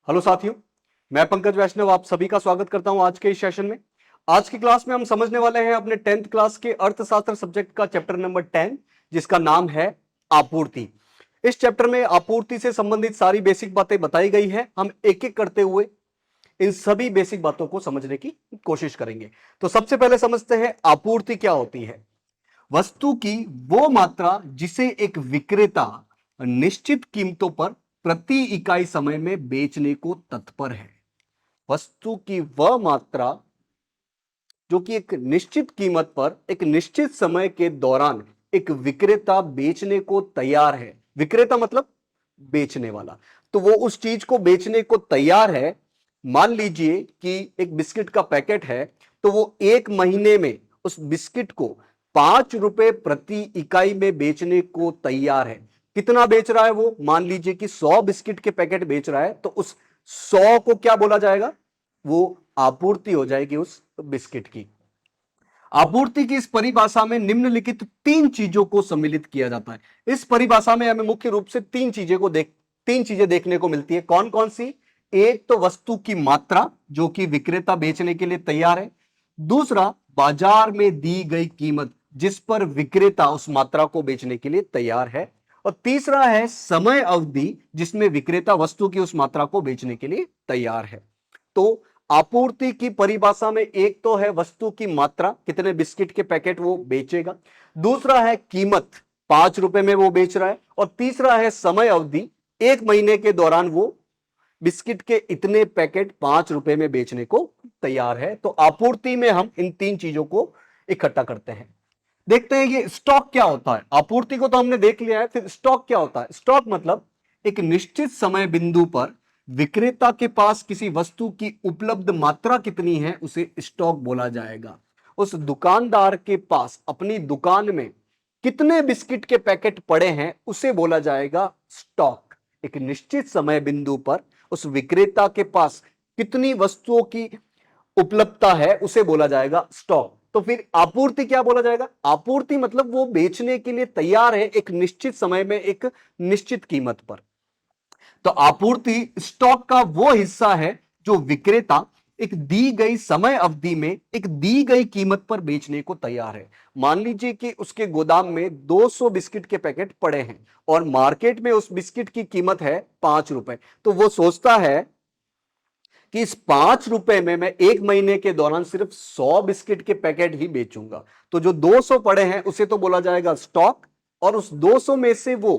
Hello साथियों, मैं पंकज वैष्णव आप सभी का स्वागत करता हूं आज के इस सेशन में। आज की क्लास में हम समझने वाले हैं अपने 10th क्लास के अर्थशास्त्र सब्जेक्ट का चैप्टर नंबर 10, जिसका नाम है आपूर्ति। इस चैप्टर में आपूर्ति से संबंधित सारी बेसिक बातें बताई गई है। हम एक एक करते हुए इन सभी बेसिक बातों को समझने की कोशिश करेंगे। तो सबसे पहले समझते हैं आपूर्ति क्या होती है। वस्तु की वो मात्रा जिसे एक विक्रेता निश्चित कीमतों पर प्रति इकाई समय में बेचने को तत्पर है। वस्तु की वह मात्रा जो कि एक निश्चित कीमत पर एक निश्चित समय के दौरान एक विक्रेता बेचने को तैयार है। विक्रेता मतलब बेचने वाला। तो वो उस चीज को बेचने को तैयार है। मान लीजिए कि एक बिस्किट का पैकेट है, तो वो एक महीने में उस बिस्किट को 5 रुपए प्रति इकाई में बेचने को तैयार है। कितना बेच रहा है वो? मान लीजिए कि 100 बिस्किट के पैकेट बेच रहा है, तो उस 100 को क्या बोला जाएगा? वो आपूर्ति हो जाएगी उस बिस्किट की। आपूर्ति की इस परिभाषा में निम्नलिखित 3 चीजों को सम्मिलित किया जाता है। इस परिभाषा में हमें मुख्य रूप से 3 चीजें देखने को मिलती है। कौन कौन सी? एक तो वस्तु की मात्रा जो कि विक्रेता बेचने के लिए तैयार है। दूसरा, बाजार में दी गई कीमत जिस पर विक्रेता उस मात्रा को बेचने के लिए तैयार है। और तीसरा है समय अवधि जिसमें विक्रेता वस्तु की उस मात्रा को बेचने के लिए तैयार है। तो आपूर्ति की परिभाषा में एक तो है वस्तु की मात्रा, कितने बिस्किट के पैकेट वो बेचेगा। दूसरा है कीमत, 5 रुपए में वो बेच रहा है। और तीसरा है समय अवधि, एक महीने के दौरान वो बिस्किट के इतने पैकेट 5 रुपए में बेचने को तैयार है। तो आपूर्ति में हम इन 3 चीजों को इकट्ठा करते हैं। देखते हैं ये स्टॉक क्या होता है। आपूर्ति को तो हमने देख लिया है, फिर स्टॉक क्या होता है। स्टॉक मतलब एक निश्चित समय बिंदु पर विक्रेता के पास किसी वस्तु की उपलब्ध मात्रा कितनी है उसे स्टॉक बोला जाएगा। उस दुकानदार के पास अपनी दुकान में कितने बिस्किट के पैकेट पड़े हैं उसे बोला जाएगा स्टॉक। एक निश्चित समय बिंदु पर उस विक्रेता के पास कितनी वस्तुओं की उपलब्धता है उसे बोला जाएगा स्टॉक। तो फिर आपूर्ति क्या बोला जाएगा? आपूर्ति मतलब वो बेचने के लिए तैयार है एक निश्चित समय में एक निश्चित कीमत पर। तो आपूर्ति स्टॉक का वो हिस्सा है जो विक्रेता एक दी गई समय अवधि में एक दी गई कीमत पर बेचने को तैयार है। मान लीजिए कि उसके गोदाम में 200 बिस्किट के पैकेट पड़े हैं और मार्केट में उस बिस्किट की कीमत है 5 रुपए। तो वो सोचता है कि इस 5 रुपए में मैं एक महीने के दौरान सिर्फ 100 बिस्किट के पैकेट ही बेचूंगा। तो जो 200 पड़े हैं उसे तो बोला जाएगा स्टॉक। और उस 200 में से वो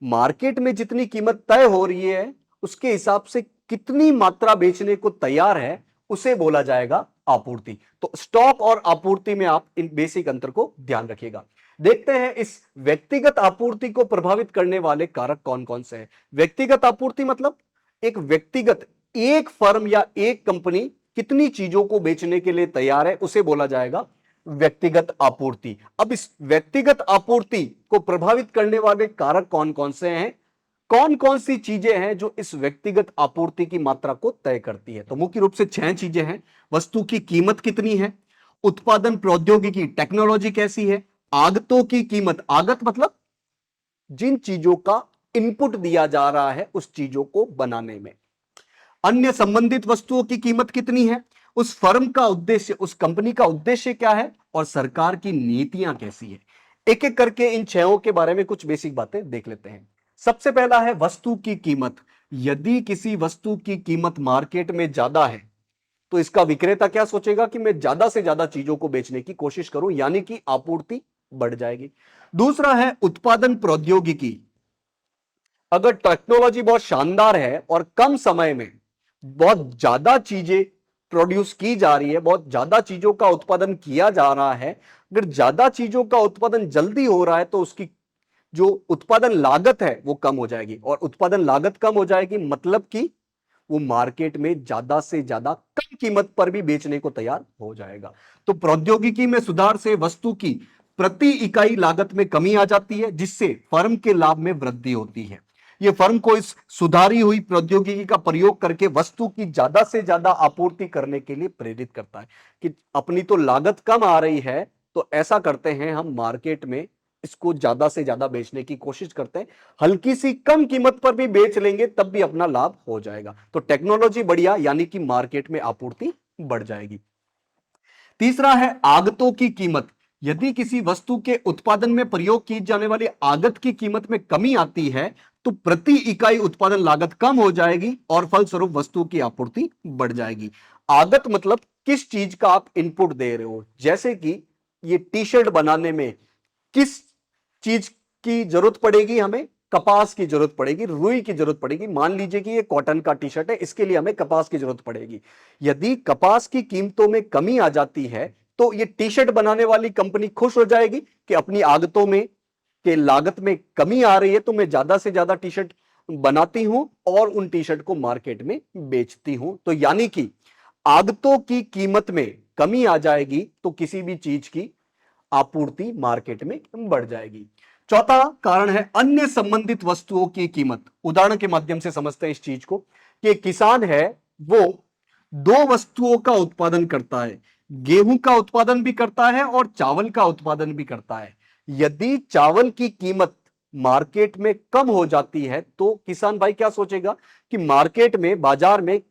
मार्केट में जितनी कीमत तय हो रही है उसके हिसाब से कितनी मात्रा बेचने को तैयार है उसे बोला जाएगा आपूर्ति। तो स्टॉक और आपूर्ति में आप इन बेसिक अंतर को ध्यान रखिएगा। देखते हैं इस व्यक्तिगत आपूर्ति को प्रभावित करने वाले कारक कौन कौन से हैं। व्यक्तिगत आपूर्ति मतलब एक व्यक्तिगत, एक फर्म या एक कंपनी कितनी चीजों को बेचने के लिए तैयार है उसे बोला जाएगा व्यक्तिगत आपूर्ति। अब इस व्यक्तिगत आपूर्ति को प्रभावित करने वाले कारक कौन कौन से हैं, कौन कौन सी चीजें हैं जो इस व्यक्तिगत आपूर्ति की मात्रा को तय करती है? तो मुख्य रूप से 6 चीजें हैं। वस्तु की कीमत कितनी है, उत्पादन प्रौद्योगिकी टेक्नोलॉजी कैसी है, आगतों की कीमत, आगत मतलब जिन चीजों का इनपुट दिया जा रहा है उस चीजों को बनाने में, अन्य संबंधित वस्तुओं की कीमत कितनी है, उस फर्म का उद्देश्य, उस कंपनी का उद्देश्य क्या है, और सरकार की नीतियां कैसी है। एक एक करके इन 6 के बारे में कुछ बेसिक बातें देख लेते हैं। सबसे पहला है वस्तु की कीमत। यदि किसी वस्तु की कीमत मार्केट में ज्यादा है तो इसका विक्रेता क्या सोचेगा कि मैं ज्यादा से ज्यादा चीजों को बेचने की कोशिश करूं, यानी कि आपूर्ति बढ़ जाएगी। दूसरा है उत्पादन प्रौद्योगिकी। अगर टेक्नोलॉजी बहुत शानदार है और कम समय में बहुत ज्यादा चीजें प्रोड्यूस की जा रही है, बहुत ज्यादा चीजों का उत्पादन किया जा रहा है, अगर ज्यादा चीजों का उत्पादन जल्दी हो रहा है तो उसकी जो उत्पादन लागत है वो कम हो जाएगी। और उत्पादन लागत कम हो जाएगी मतलब कि वो मार्केट में ज्यादा से ज्यादा कम कीमत पर भी बेचने को तैयार हो जाएगा। तो प्रौद्योगिकी में सुधार से वस्तु की प्रति इकाई लागत में कमी आ जाती है, जिससे फर्म के लाभ में वृद्धि होती है। ये फर्म को इस सुधारी हुई प्रौद्योगिकी का प्रयोग करके वस्तु की ज्यादा से ज्यादा आपूर्ति करने के लिए प्रेरित करता है कि अपनी तो लागत कम आ रही है, तो ऐसा करते हैं हम मार्केट में इसको ज्यादा से ज्यादा बेचने की कोशिश करते हैं। हल्की सी कम कीमत पर भी बेच लेंगे तब भी अपना लाभ हो जाएगा। तो टेक्नोलॉजी बढ़िया यानी कि मार्केट में आपूर्ति बढ़ जाएगी। तीसरा है आगतों की कीमत। यदि किसी वस्तु के उत्पादन में प्रयोग की जाने वाली आगत की कीमत में कमी आती है तो प्रति इकाई उत्पादन लागत कम हो जाएगी और फलस्वरूप वस्तु की आपूर्ति बढ़ जाएगी। आगत मतलब किस चीज का आप इनपुट दे रहे हो। जैसे कि ये टी शर्ट बनाने में किस चीज की जरूरत पड़ेगी, हमें कपास की जरूरत पड़ेगी, रुई की जरूरत पड़ेगी। मान लीजिए कि ये कॉटन का टी शर्ट है, इसके लिए हमें कपास की जरूरत पड़ेगी। यदि कपास की कीमतों में कमी आ जाती है तो ये टी शर्ट बनाने वाली कंपनी खुश हो जाएगी कि अपनी आगतों में के लागत में कमी आ रही है तो मैं ज्यादा से ज्यादा टी शर्ट बनाती हूं और उन टी शर्ट को मार्केट में बेचती हूं। तो यानी कि आगतों की कीमत में कमी आ जाएगी तो किसी भी चीज की आपूर्ति मार्केट में बढ़ जाएगी। चौथा कारण है अन्य संबंधित वस्तुओं की कीमत। उदाहरण के माध्यम से समझते हैं इस चीज को कि एक किसान है, वो दो वस्तुओं का उत्पादन करता है, गेहूं का उत्पादन भी करता है और चावल का उत्पादन भी करता है। यदि चावल की कीमत मार्केट में कम हो जाती है तो किसान भाई क्या सोचेगा कि मार्केट में, बाजार में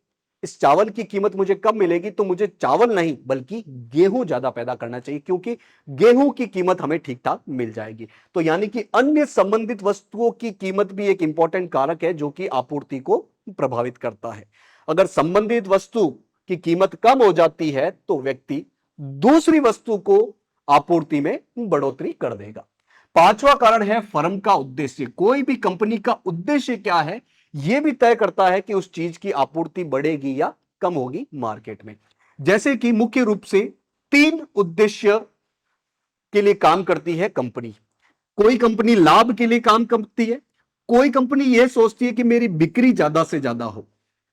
इस चावल की कीमत मुझे कम मिलेगी तो मुझे चावल नहीं बल्कि गेहूं ज्यादा पैदा करना चाहिए, क्योंकि गेहूं की कीमत हमें ठीक ठाक मिल जाएगी। तो यानी कि अन्य संबंधित वस्तुओं की कीमत भी एक इंपॉर्टेंट कारक है जो कि आपूर्ति को प्रभावित करता है। अगर संबंधित वस्तु की कीमत कम हो जाती है तो व्यक्ति दूसरी वस्तु को आपूर्ति में बढ़ोतरी कर देगा। पांचवा कारण है फर्म का उद्देश्य। कोई भी कंपनी का उद्देश्य क्या है यह भी तय करता है कि उस चीज की आपूर्ति बढ़ेगी या कम होगी मार्केट में। जैसे कि मुख्य रूप से तीन उद्देश्य के लिए काम करती है कंपनी। कोई कंपनी लाभ के लिए काम करती है, कोई कंपनी यह सोचती है कि मेरी बिक्री ज्यादा से ज्यादा हो,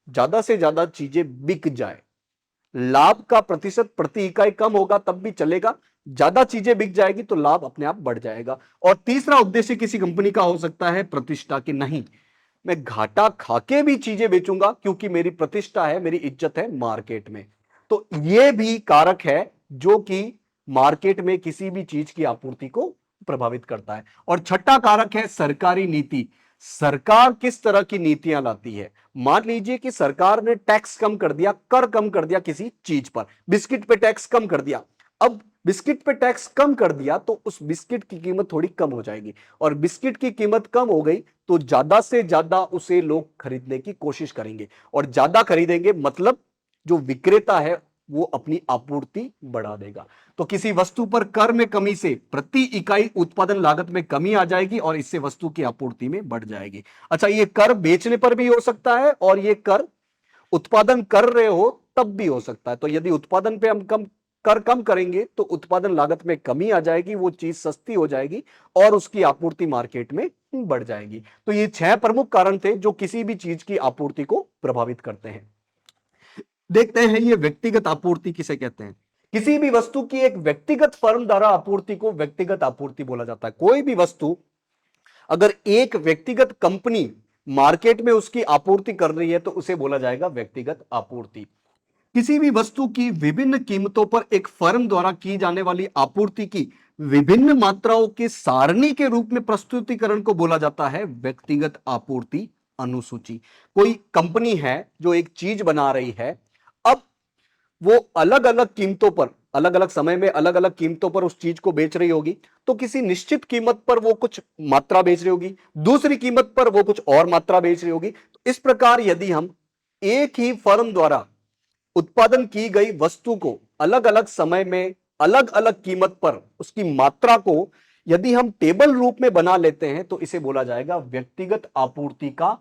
ज्यादा से ज्यादा चीजें बिक जाए, लाभ का प्रतिशत प्रति इकाई कम होगा तब भी चलेगा, ज्यादा चीजें बिक जाएगी तो लाभ अपने आप बढ़ जाएगा। और तीसरा उद्देश्य किसी कंपनी का हो सकता है प्रतिष्ठा की, नहीं मैं घाटा खाके भी चीजें बेचूंगा क्योंकि मेरी प्रतिष्ठा है, मेरी इज्जत है मार्केट में। तो यह भी कारक है जो कि मार्केट में किसी भी चीज की आपूर्ति को प्रभावित करता है। और छठा कारक है सरकारी नीति। सरकार किस तरह की नीतियां लाती है। मान लीजिए कि सरकार ने टैक्स कम कर दिया, कर कम कर दिया किसी चीज पर, बिस्किट पे टैक्स कम कर दिया। अब बिस्किट पे टैक्स कम कर दिया तो उस बिस्किट की कीमत थोड़ी कम हो जाएगी, और बिस्किट की कीमत कम हो गई तो ज्यादा से ज्यादा उसे लोग खरीदने की कोशिश करेंगे, और ज्यादा खरीदेंगे मतलब जो विक्रेता है वो अपनी आपूर्ति बढ़ा देगा। तो किसी वस्तु पर कर में कमी से प्रति इकाई उत्पादन लागत में कमी आ जाएगी और इससे वस्तु की आपूर्ति में बढ़ जाएगी। अच्छा, ये कर बेचने पर भी हो सकता है और ये कर उत्पादन कर रहे हो तब भी हो सकता है। तो यदि उत्पादन पे हम कर कम करेंगे तो उत्पादन लागत में कमी आ जाएगी, वो चीज सस्ती हो जाएगी और उसकी आपूर्ति मार्केट में बढ़ जाएगी। तो ये 6 प्रमुख कारण थे जो किसी भी चीज की आपूर्ति को प्रभावित करते हैं। देखते हैं ये व्यक्तिगत आपूर्ति किसे कहते हैं। किसी भी वस्तु की एक व्यक्तिगत फर्म द्वारा आपूर्ति को व्यक्तिगत आपूर्ति बोला जाता है। कोई भी वस्तु अगर एक व्यक्तिगत कंपनी मार्केट में उसकी आपूर्ति कर रही है तो उसे बोला जाएगा व्यक्तिगत आपूर्ति। किसी भी वस्तु की विभिन्न कीमतों पर एक फर्म द्वारा की जाने वाली आपूर्ति की विभिन्न मात्राओं के सारणी के रूप में प्रस्तुतिकरण को बोला जाता है व्यक्तिगत आपूर्ति अनुसूची। कोई कंपनी है जो एक चीज बना रही है, अब वो अलग अलग कीमतों पर, अलग अलग समय में अलग अलग कीमतों पर उस चीज को बेच रही होगी। तो किसी निश्चित कीमत पर वो कुछ मात्रा बेच रही होगी, दूसरी कीमत पर वो कुछ और मात्रा बेच रही होगी। तो इस प्रकार यदि हम एक ही फर्म द्वारा उत्पादन की गई वस्तु को अलग अलग समय में अलग अलग कीमत पर उसकी मात्रा को यदि हम टेबल रूप में बना लेते हैं तो इसे बोला जाएगा व्यक्तिगत आपूर्ति का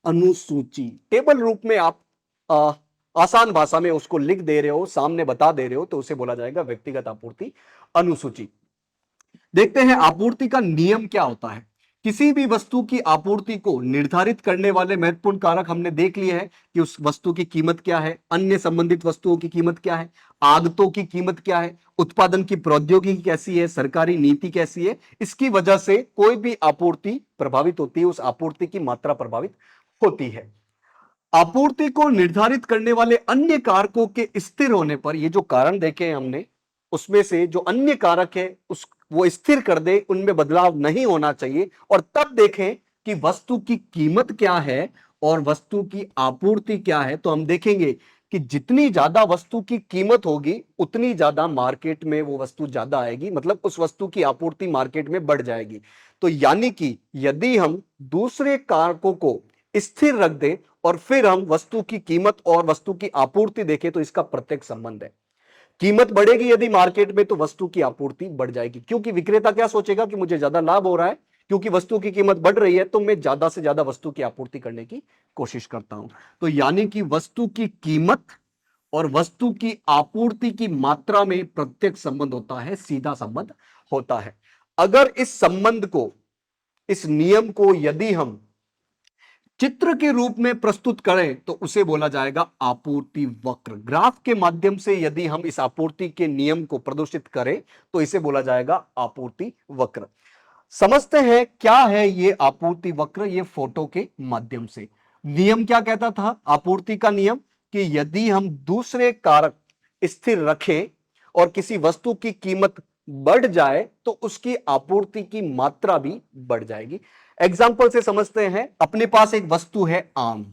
अनुसूची। टेबल रूप में आप आसान भाषा में उसको लिख दे रहे हो, सामने बता दे रहे हो, तो उसे बोला जाएगा व्यक्तिगत आपूर्ति अनुसूची। देखते हैं आपूर्ति का नियम क्या होता है। किसी भी वस्तु की आपूर्ति को निर्धारित करने वाले महत्वपूर्ण कारक हमने देख लिए हैं कि उस वस्तु की कीमत क्या है, अन्य संबंधित वस्तुओं की कीमत क्या है, आगतों की कीमत क्या है, उत्पादन की प्रौद्योगिकी कैसी है, सरकारी नीति कैसी है। इसकी वजह से कोई भी आपूर्ति प्रभावित होती है, उस आपूर्ति की मात्रा प्रभावित होती है। आपूर्ति को निर्धारित करने वाले अन्य कारकों के स्थिर होने पर, ये जो कारण देखे हमने उसमें से जो अन्य कारक है उस वो स्थिर कर दे, उनमें बदलाव नहीं होना चाहिए, और तब देखें कि वस्तु की कीमत क्या है और वस्तु की आपूर्ति क्या है। तो हम देखेंगे कि जितनी ज्यादा वस्तु की कीमत होगी उतनी ज्यादा मार्केट में वो वस्तु ज्यादा आएगी, मतलब उस वस्तु की आपूर्ति मार्केट में बढ़ जाएगी। तो यानी कि यदि हम दूसरे कारकों को स्थिर रख दें और फिर हम वस्तु की कीमत और वस्तु की आपूर्ति देखें तो इसका प्रत्यक्ष संबंध है। कीमत बढ़ेगी यदि मार्केट में तो वस्तु की आपूर्ति बढ़ जाएगी, क्योंकि विक्रेता क्या सोचेगा कि मुझे ज्यादा लाभ हो रहा है, क्योंकि वस्तु की कीमत बढ़ रही है तो मैं ज्यादा से ज्यादा वस्तु की आपूर्ति करने की कोशिश करता हूं। तो यानी कि वस्तु की कीमत और वस्तु की आपूर्ति की मात्रा में प्रत्यक्ष संबंध होता है, सीधा संबंध होता है। अगर इस संबंध को, इस नियम को यदि हम चित्र के रूप में प्रस्तुत करें तो उसे बोला जाएगा आपूर्ति वक्र। ग्राफ के माध्यम से यदि हम इस आपूर्ति के नियम को प्रदर्शित करें तो इसे बोला जाएगा आपूर्ति वक्र। समझते हैं क्या है ये आपूर्ति वक्र, ये फोटो के माध्यम से। नियम क्या कहता था आपूर्ति का नियम, कि यदि हम दूसरे कारक स्थिर रखें और किसी वस्तु की कीमत बढ़ जाए तो उसकी आपूर्ति की मात्रा भी बढ़ जाएगी। एग्जाम्पल से समझते हैं, अपने पास एक वस्तु है आम,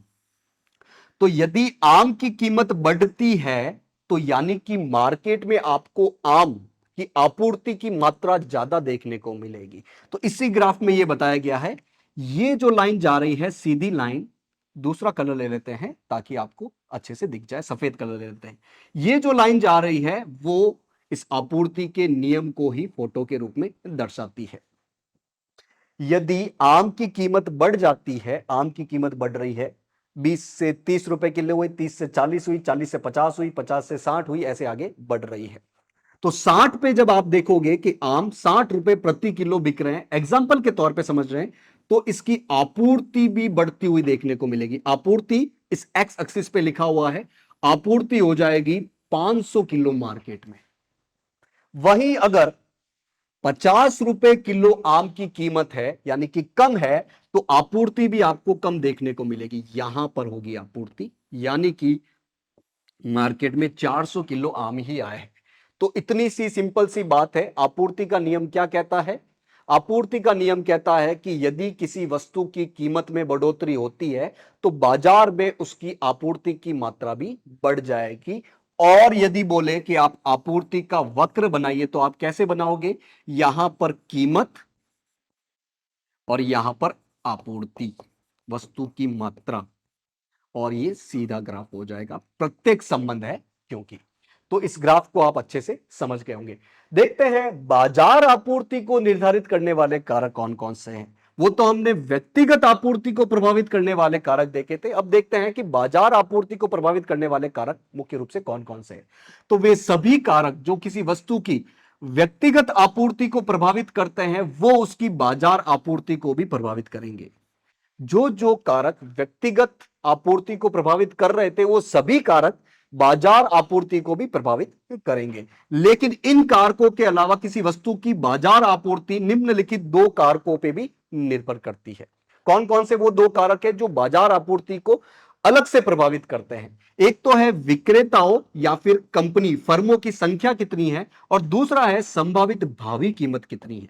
तो यदि आम की कीमत बढ़ती है तो यानी कि मार्केट में आपको आम की आपूर्ति की मात्रा ज्यादा देखने को मिलेगी। तो इसी ग्राफ में यह बताया गया है, ये जो लाइन जा रही है सीधी लाइन, दूसरा कलर ले लेते हैं ताकि आपको अच्छे से दिख जाए, सफेद कलर ले लेते हैं। ये जो लाइन जा रही है वो इस आपूर्ति के नियम को ही फोटो के रूप में दर्शाती है। यदि आम की कीमत बढ़ जाती है, आम की कीमत बढ़ रही है, 20 से 30 रुपए किलो हुई, 30 से 40 हुई, 40 से 50 हुई, 50 से 60 हुई, ऐसे आगे बढ़ रही है। तो 60 पे जब आप देखोगे कि आम 60 रुपए प्रति किलो बिक रहे हैं, एग्जाम्पल के तौर पे समझ रहे हैं, तो इसकी आपूर्ति भी बढ़ती हुई देखने को मिलेगी। आपूर्ति इस एक्स एक्सिस पे लिखा हुआ है, आपूर्ति हो जाएगी 500 किलो मार्केट में। वहीं अगर 50 रुपए किलो आम की कीमत है यानी कि कम है, तो आपूर्ति भी आपको कम देखने को मिलेगी। यहां पर होगी आपूर्ति, यानी कि मार्केट में 400 किलो आम ही आए। तो इतनी सी सिंपल सी बात है। आपूर्ति का नियम क्या कहता है? आपूर्ति का नियम कहता है कि यदि किसी वस्तु की कीमत में बढ़ोतरी होती है तो बाजार में उसकी आपूर्ति की मात्रा भी बढ़ जाएगी। और यदि बोले कि आप आपूर्ति का वक्र बनाइए तो आप कैसे बनाओगे? यहां पर कीमत और यहां पर आपूर्ति, वस्तु की मात्रा, और ये सीधा ग्राफ हो जाएगा। प्रत्येक संबंध है क्योंकि। तो इस ग्राफ को आप अच्छे से समझ गए होंगे। देखते हैं बाजार आपूर्ति को निर्धारित करने वाले कारक कौन कौन से हैं। वो तो हमने व्यक्तिगत आपूर्ति को प्रभावित करने वाले कारक देखे थे। अब देखते हैं कि बाजार आपूर्ति को प्रभावित करने वाले कारक मुख्य रूप से कौन कौन से हैं। तो वे सभी कारक जो किसी वस्तु की व्यक्तिगत आपूर्ति को प्रभावित करते हैं वो उसकी बाजार आपूर्ति को भी प्रभावित करेंगे। जो जो कारक व्यक्तिगत आपूर्ति को प्रभावित कर रहे थे वो सभी कारक बाजार आपूर्ति को भी प्रभावित करेंगे। लेकिन इन कारकों के अलावा किसी वस्तु की बाजार आपूर्ति निम्नलिखित दो कारकों पे भी निर्भर करती है। कौन कौन से वो दो कारक है जो बाजार आपूर्ति को अलग से प्रभावित करते हैं? एक तो है विक्रेताओं या फिर कंपनी, फर्मों की संख्या कितनी है, और दूसरा है संभावित भावी कीमत कितनी है।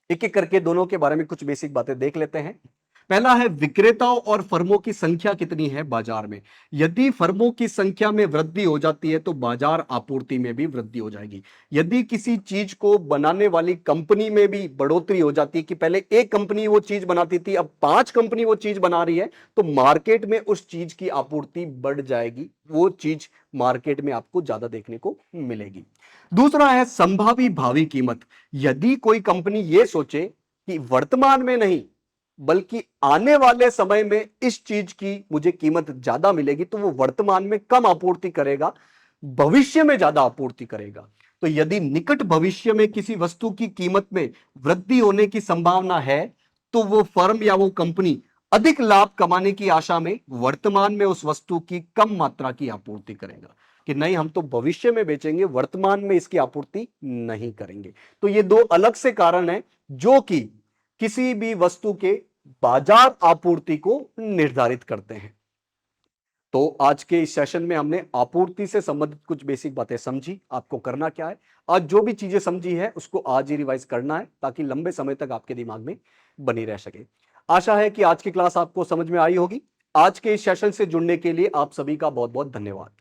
एक एक करके दोनों के बारे में कुछ बेसिक बातें देख लेते हैं। पहला है विक्रेताओं और फर्मों की संख्या कितनी है बाजार में। यदि फर्मों की संख्या में वृद्धि हो जाती है तो बाजार आपूर्ति में भी वृद्धि हो जाएगी। यदि किसी चीज को बनाने वाली कंपनी में भी बढ़ोतरी हो जाती है कि पहले एक कंपनी वो चीज बनाती थी, अब 5 कंपनी वो चीज बना रही है, तो मार्केट में उस चीज की आपूर्ति बढ़ जाएगी, वो चीज मार्केट में आपको ज्यादा देखने को मिलेगी। दूसरा है संभावी भावी कीमत। यदि कोई कंपनी ये सोचे कि वर्तमान में नहीं बल्कि आने वाले समय में इस चीज की मुझे कीमत ज्यादा मिलेगी, तो वो वर्तमान में कम आपूर्ति करेगा, भविष्य में ज्यादा आपूर्ति करेगा। तो यदि निकट भविष्य में किसी वस्तु की कीमत में वृद्धि होने की संभावना है तो वो फर्म या वो कंपनी अधिक लाभ कमाने की आशा में वर्तमान में उस वस्तु की कम मात्रा की आपूर्ति करेगा कि नहीं हम तो भविष्य में बेचेंगे, वर्तमान में इसकी आपूर्ति नहीं करेंगे। तो ये दो अलग से कारण हैं जो कि किसी भी वस्तु के बाजार आपूर्ति को निर्धारित करते हैं। तो आज के इस सेशन में हमने आपूर्ति से संबंधित कुछ बेसिक बातें समझी। आपको करना क्या है, आज जो भी चीजें समझी है उसको आज ही रिवाइज करना है ताकि लंबे समय तक आपके दिमाग में बनी रह सके। आशा है कि आज की क्लास आपको समझ में आई होगी। आज के इस सेशन से जुड़ने के लिए आप सभी का बहुत बहुत धन्यवाद।